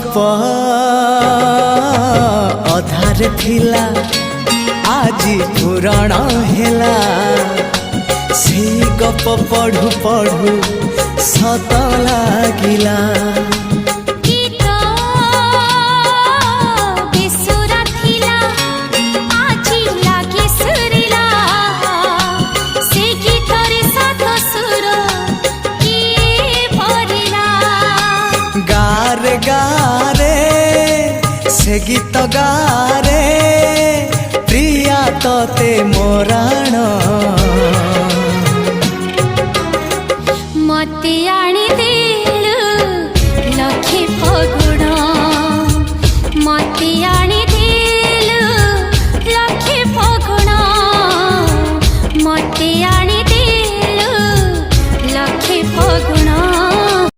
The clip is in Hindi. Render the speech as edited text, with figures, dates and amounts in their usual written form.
गप अधार थिला आजी पुराण हेला से गप पढ़ु पढ़ु सत लागिला गारे गारे से गीत गारे प्रिया तोते मोराण